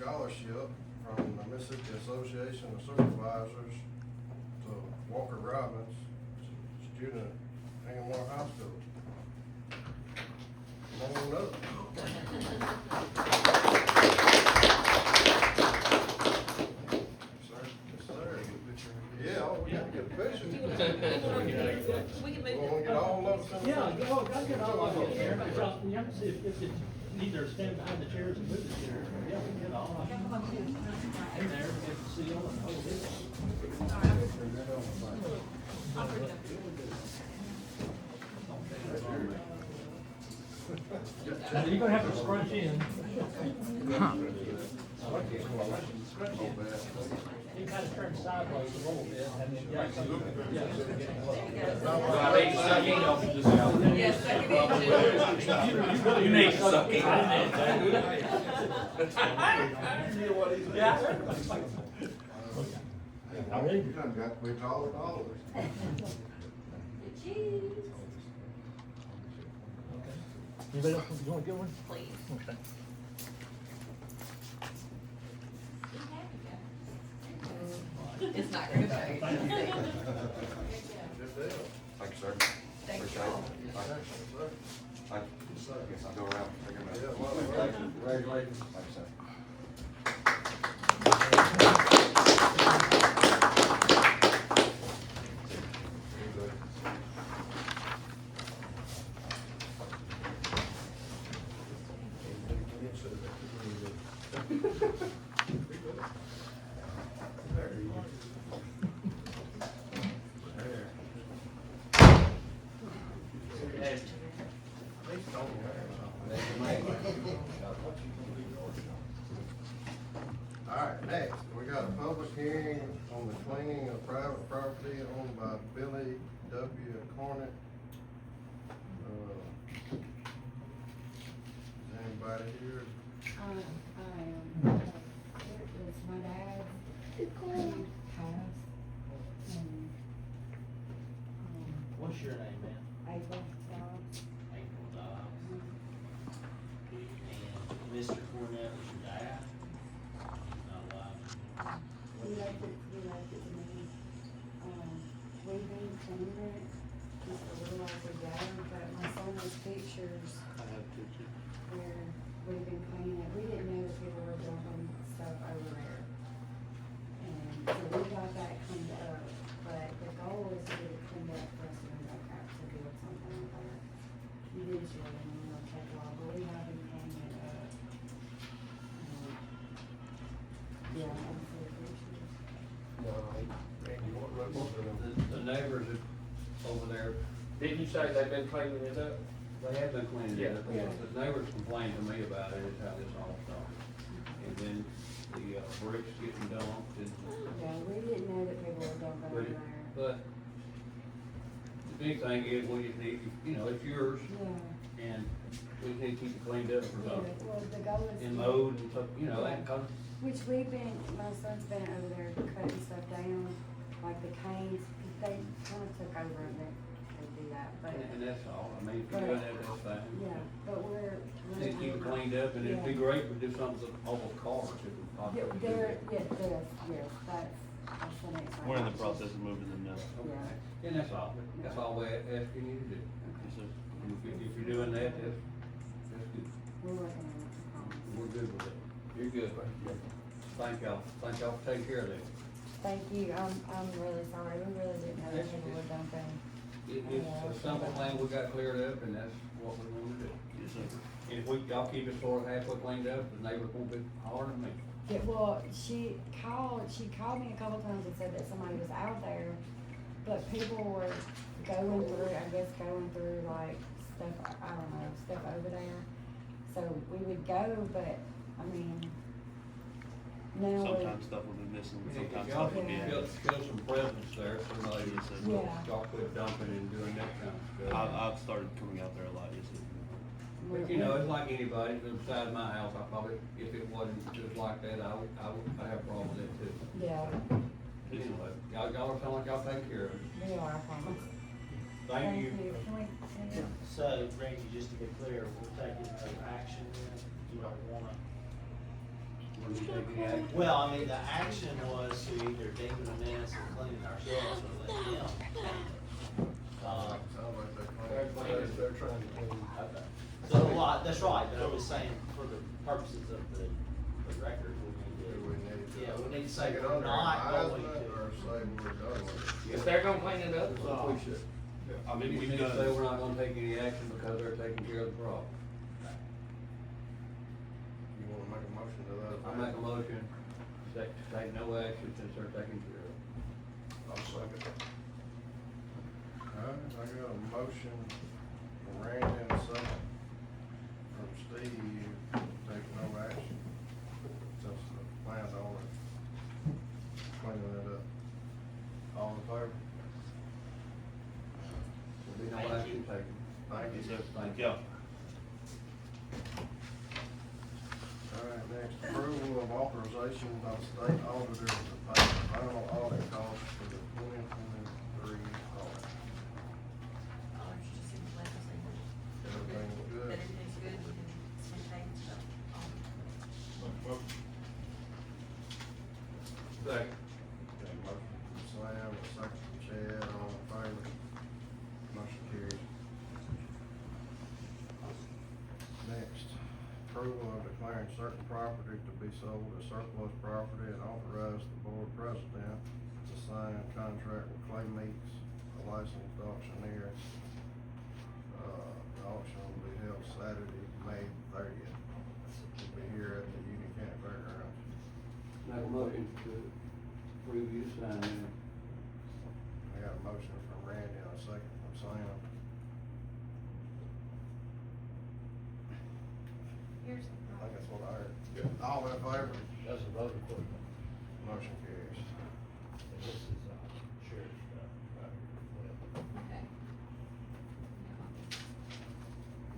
scholarship from the Mississippi Association of Supervisors to Walker Robbins, student at Hanging High School. Come on up. Yeah, oh, we gotta get a picture. We can move We wanna get all of us in the Yeah, picture? go, I get all of it here, but y'all, you have to see if it's, either stand behind the chairs and move the chairs, yeah, we can get all of it. In there, get the seal and hold it. Now, you're gonna have to scrunch in. You kind of turn sideways a little bit, and then, yeah. Yes, second in. You need to suck in. Yeah. We done got to be taller dollars. Cheese. Anybody else, you want to get one? Please. Okay. It's not gonna change. Thank you. Good deal. Thank you, sir. Thank you. Appreciate it. Thank you. I guess I'll go around. Take your Yeah, message. well, Congratulations. Thank you, sir. All right, next, we got a public hearing on the cleaning of private property owned by Billy W. Cornett. Is anybody here? It was my dad's house, and, What's your name, man? April Dobbs. April Dobbs. And Mr. Cornett was your dad? Oh, wow. He left it to me. We've been cleaning it, just a little like we got, but my son has pictures I have pictures. where we've been cleaning it. We didn't know that people were dumping stuff over there. And so we got that cleaned up, but the goal is to get it cleaned up for us to go back out to do something with that. Eventually, and it'll take a while, but we have been cleaning it up. Yeah, I'll see the pictures. The neighbors over there, Didn't you say they've been cleaning it up? they have been cleaning it up. Yeah. The neighbors complained to me about it, is how this all started. And then the bricks getting dumped and, Yeah, we didn't know that people were dumping over there. but the big thing is, we just need, you know, it's yours Yeah, and we need to keep it cleaned up for yeah, something. well, the goal is. And mowed and stuff, you know, that cause, Which we've been, my son's been over there cutting stuff down, like the canes, they kinda took over and they do that, but, and that's all. I mean, if you're doing that, that's fine. yeah, but we're. Need to keep it cleaned up, and it'd be great if we do something off of cars if we Yeah, possibly could. there, yes, that's the next one. We're in the process of moving them now. Okay. And that's all we're asking you to do. Yes, sir. And if you're doing that, that's good. We're working on it, I promise. We're good with it. You're good. Thank y'all for taking care of that. Thank you, I'm really sorry, we really didn't know that people were dumping. It's a simple thing we got cleared up, and that's what we want to do. Yes, sir. And if y'all keep it sort of halfway cleaned up, the neighbors won't be hollering at me. Yeah, well, she called me a couple times and said that somebody was out there, but people were going through like stuff, I don't know, stuff over there. So we would go, but, I mean, now Sometimes stuff will be missing, If sometimes y'all stuff will be can added. show some presence there, somebody, Yes, sir. Yeah. y'all quit dumping and doing that kind of stuff. I've started coming out there a lot, yes, sir. But you know, it's like anybody, beside my house, I probably, if it wasn't just like that, I have a problem with it too. Yeah, Anyway, y'all are sounding like y'all take care of it. we are, I promise. Thank you. Can we, So, Randy, just to be clear, we're taking no action then, you don't wanna When you take any action. Well, I mean, the action was to either deem it a mess or clean it ourselves or let them clean it. Sounds like they're trying to clean. So a lot, that's right, but I'm just saying, for the purposes of the record, we Do we need need to, to? yeah, we need to say take it we're under not going advisement, to. or say we're done with it? If they're gonna clean it up, we should. I mean, You we need to say done, we're not gonna take any action because they're taking care of the problem. You wanna make a motion to that? I make a motion, to take no action since they're taking care of it. I'll second it. Alright, I got a motion from Randy and a second from Steve to take no action since the landowner cleaning it up. All in favor? There'll be no Thank action you. taken. Thank you. sir, thank you. Alright, next, approval of authorization by the state auditor to pay the final audit costs for the 2023 audit. Just in the legislature. Everything's good? That everything's good, we can send things to, Second. Got a motion from Sam, a second from Chad, all in favor? Motion carries. Next, approval of declaring certain property to be sold as surplus property and authorize the board president to sign contract with Clay Meeks, a licensed auctioneer. The auction will be held Saturday, May 30th. We'll be here at the Union County Fairgrounds. Make a motion to approve you to sign it. I got a motion from Randy and a second from Sam. here's the I think that's what I heard. Yeah. All in favor? That's a vote equipment, Motion carries. and this is, sheriff's stuff, right here. okay.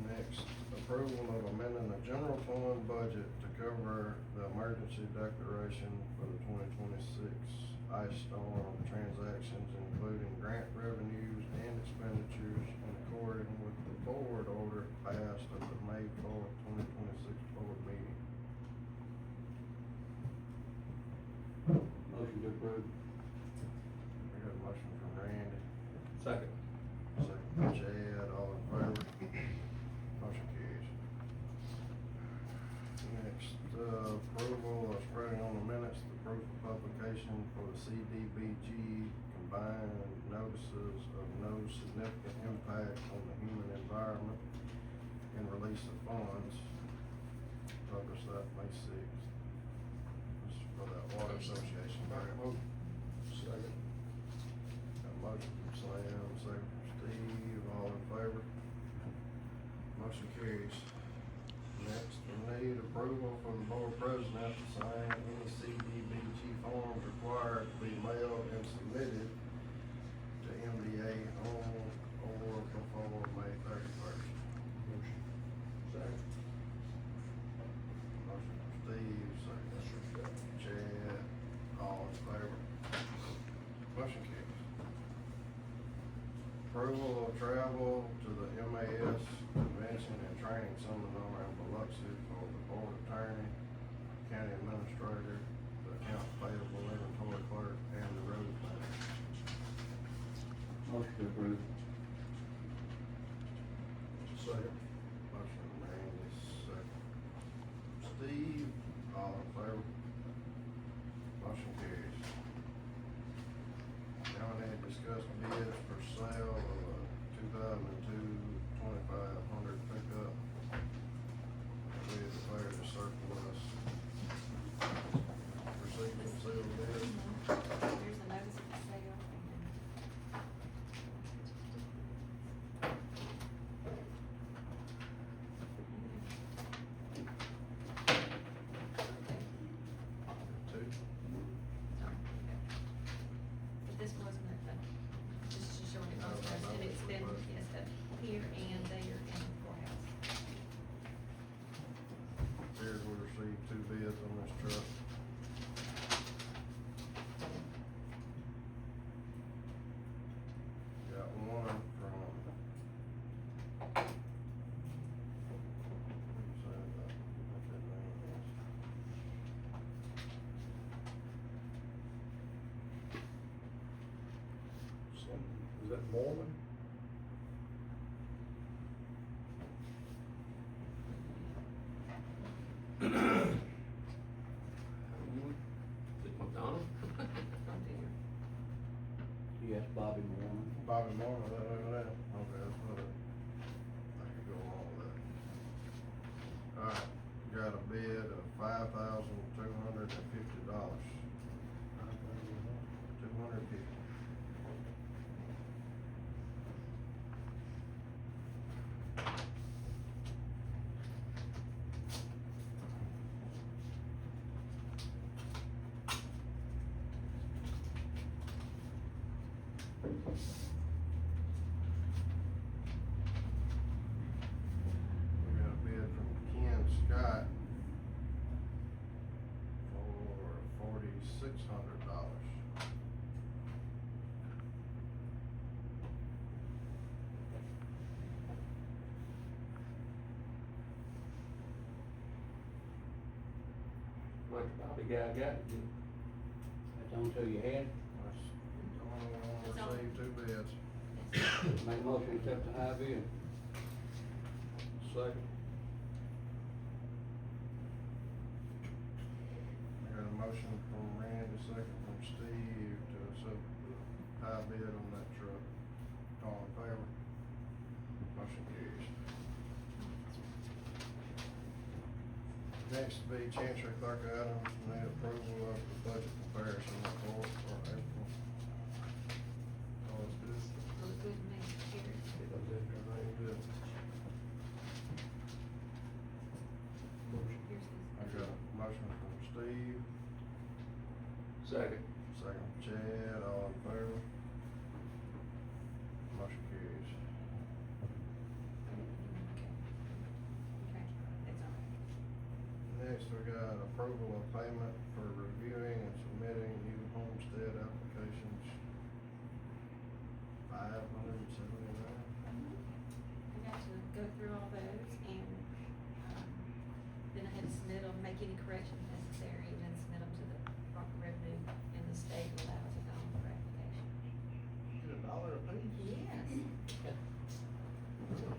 Next, approval of amending the general fund budget to cover the emergency declaration for the 2026 ice storm transactions, including grant revenues and expenditures in accordance with the board order passed at the May 4th, 2026 board meeting. Motion to approve. I got a motion from Randy, Second. second from Chad, all in favor? Motion carries. Next, approval of spreading on the minutes the proof of publication for the CDBG combined notices of no significant impact on the human environment and release of funds. Published that May 6th. This is for that water association. Second. Got a motion from Sam, second from Steve, all in favor? Motion carries. Next, we need approval for the board president to sign any CDBG forms required to be mailed and submitted to MDA on or before May 31st. Second. Motion from Steve, second from Chad, all in favor? Motion carries. Approval of travel to the MAS Convention and Training Seminar in Biloxi for the board attorney, county administrator, the account payable inventory clerk, and the road manager. Motion to approve. Second. Motion from Randy, second. Steve, all in favor? Motion carries. Now we need to discuss bids for sale of a 2002 2500 pickup. We declared a surplus. Receive and seal bid. Here's the notice of sale, and then Two. But this wasn't, just showing it was, and it's been, yes, Is that Mormon? Is it McDonald? Yes, Bobby Moore. Bobby Moore, is that over there? Okay, that's what I could go along with that. Alright, got a bid of $5,250. $250. We got a bid from Ken Scott for $4,600. Like Bobby guy got it, didn't That's on to your head. That's the only one we received two bids. Make a motion to accept the high bid. he? Second. I got a motion from Randy, second from Steve to accept the high bid on that truck. All in favor? Motion carries. Next will be Chancery Clerk items, need approval of the budget comparison report for April. All is good? Looks good to me, Gary. Everything good? Here's this. I got a motion from Steve, Second. second from Chad, all in favor? Motion carries. Okay, that's all right. Next, we got approval of payment for reviewing and submitting new homestead applications. $579. I got to go through all those and, then I had to submit them, make any corrections necessary, and then submit them to the proper revenue, and the state allows it on for application. Get $1 a piece? Yes.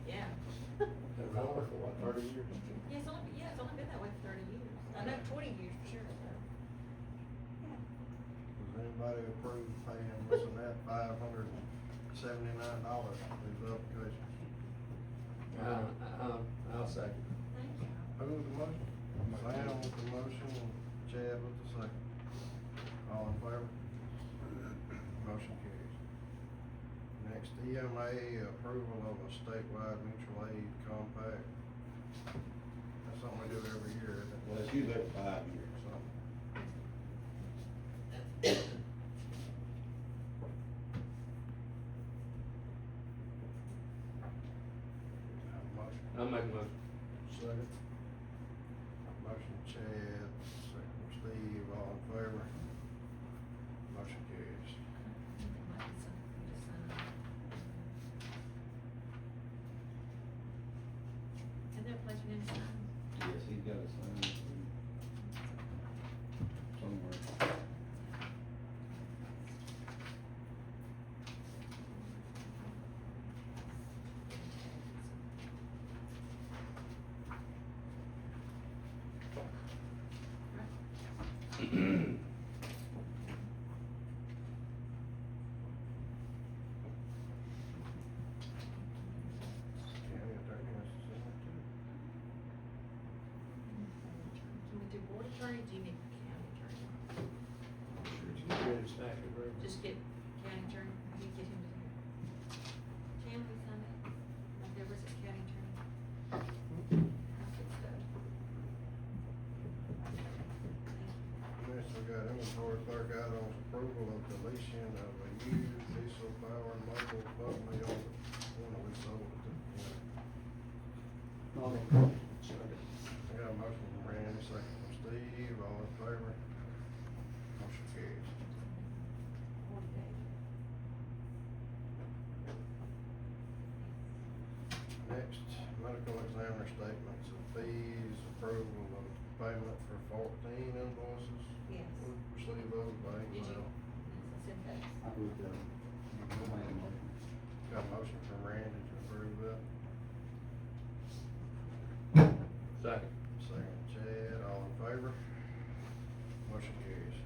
Yeah. Been going for what, 30 years? Yeah, it's only been that way for 30 years. I know 20 years for sure, so. Does anybody approve paying this and that $579 for these applications? I'll second. Thank you. Who was the motion? Sam with the motion and Chad with the second. All in favor? Motion carries. Next, EMA approval of a statewide mutual aid compact. That's something we do every year, isn't it? Well, it's usually every 5 years. So, have a motion. I'll make a motion. Second. Motion Chad, second from Steve, all in favor? Motion carries. Might be something for you to sign. Isn't there a place for them to sign? Yes, he's got a sign somewhere. County attorney has to sign it too. Can we do board attorney, do you need county attorney? Ready to stack it, right? Just get county attorney, you get him to do it. Can we sign it? Like there was a county attorney. Okay, so. Thank you. Next, we got inventory clerk items, approval of deletion of a used diesel powered mobile bug mill, one that we sold it to. Second. I got a motion from Randy, second from Steve, all in favor? Motion carries. 40 days. Next, medical examiner statements of fees, approval of payment for 14 invoices. Yes. We received those by Did you? email. Yes, I sent those. I would, make a motion. Got a motion from Randy to approve that. Second. Second, Chad, all in favor? Motion carries.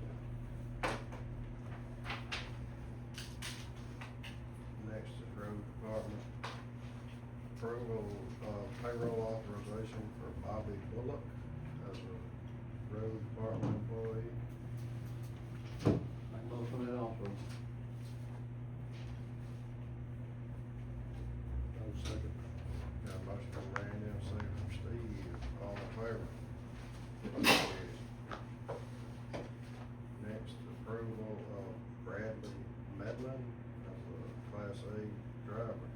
Next is road department. Approval of payroll authorization for Bobby Bullock as a road department employee. Make motion on that also. I'll second. Got a motion from Randy and a second from Steve, all in favor? Motion carries. Next, approval of Bradley Medlin as a Class A driver,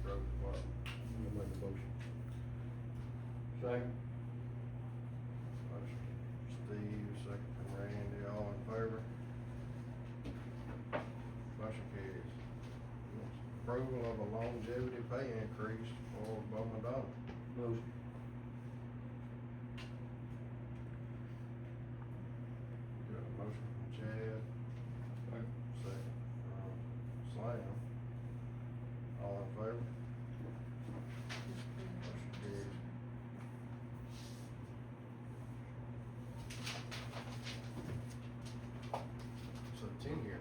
road department. I'll make a motion. Second. Motion from Steve, second from Randy, all in favor? Motion carries. Next, approval of a longevity pay increase for Bo Madonna. Motion. Got a motion from Chad, second from Slam. All in favor? Motion carries. So 10-year.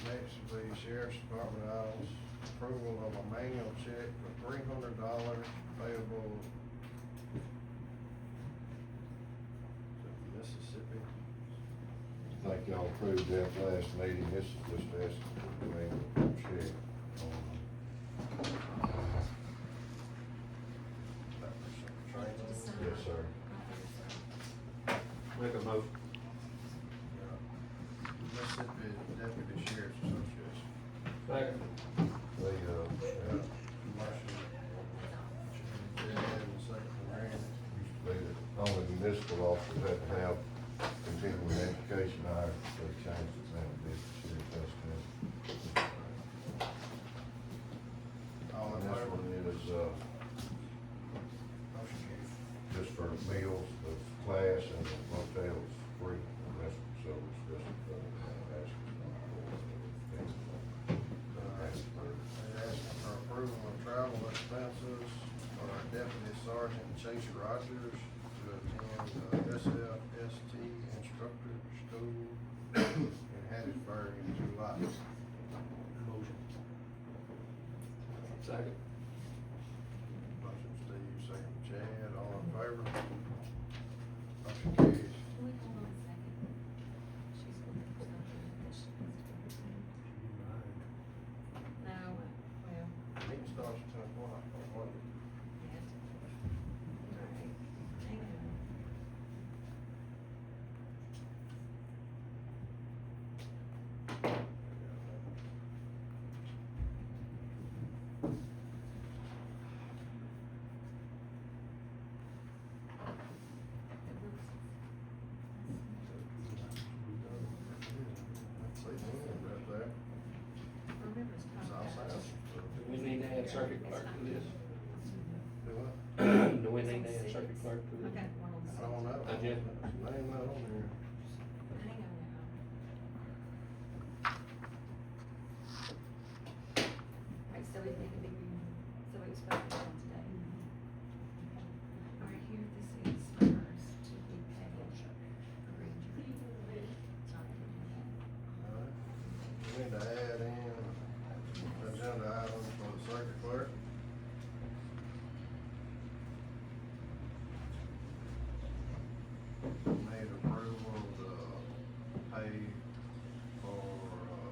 Next will be Sheriff's Department items, approval of a manual check for $300 payable to Mississippi. I think y'all approved that last meeting, this is just asking for the manual check on, Training. yes, sir. Make a motion. Mississippi Deputy Sheriff's Association. Second. They, Yeah, motion. Chad and second from Randy. used to be that only municipal officers had to have continuing education, they changed it now to be sheriff assistant. All in And this favor? one is, Motion carries. just for meals, the class and the motels free, the rest, so it's just, asking They're asking for approval of travel expenses for our Deputy Sergeant Chase Rogers to attend SFST instructor school in Hattiesburg in July. Motion. Second. Motion Steve, second Chad, all in favor? Motion carries. Can we hold on a second? She's looking for something. No, well, Meeting starts at 10:00. yes. All right, hang on. That's the end right there. Remember, it's South contract. South. Do we need to add circuit clerk to this? Do what? Do we need to add circuit clerk to this? Okay, one on the I don't know. I just- Name not on there. Hang on now. Right, so we need to be, so we expect it on today. All right, here, this is first to be paid. Sorry. Alright. We need to add in agenda items for the circuit clerk. Need approval of the pay for,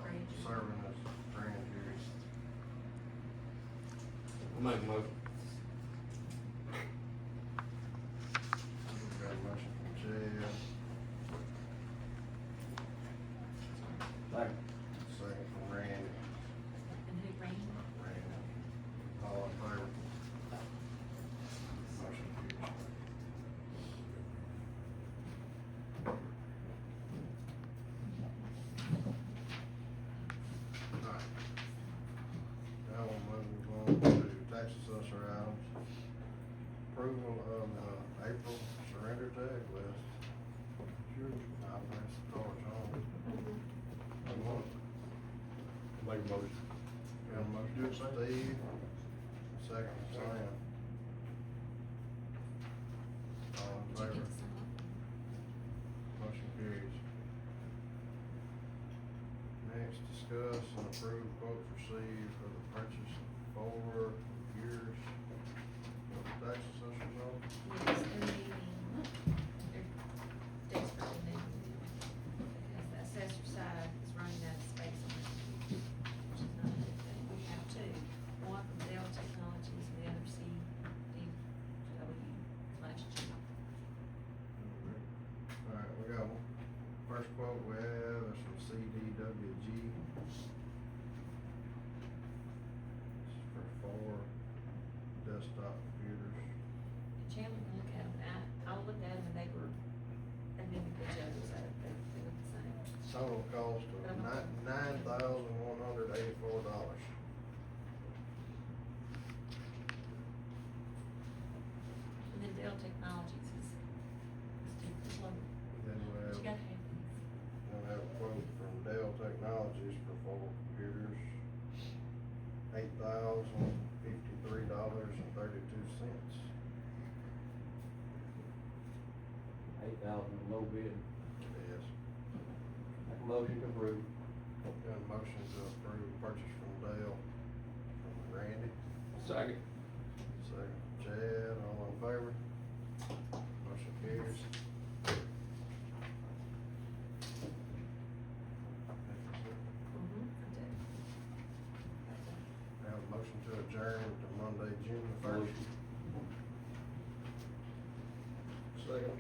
Grand jury. serving as grand jury. Make a motion. Got a motion from Chad, Second. second from Randy. And who ran? Randy. All in favor? Motion carries. Alright. April surrender tag list. Sure. I'll pass the cards on. Make a motion. Got a motion to Steve, second to Sam. All in Did you favor? get some? Motion carries. Next, discuss and approve quotes received for the purchase of 4 computers for the tax assessor's office. Yes, they're needing, they're desperately needing them, because the assessor side is running out of space on it, which is not a good thing. We have two, one from Dell Technologies and the other CDW last year. Alright, we got one. First quote we have is from CDWG. This is for 4 desktop computers. And Chandler can look at them, and I looked at them and they didn't good judges, they look the same. Total cost of $9,184. And then Dell Technologies is low, Then we but have, you gotta have these. then we have a quote from Dell Technologies for 4 computers. $8,053.32. 8,000 low bid. Yes. Make a motion to approve. Got a motion to approve purchase from Dell, from Randy, Second. second Chad, all in favor? Motion carries. I do. Have a motion to adjourn to Monday, June the 1st. Motion. Second.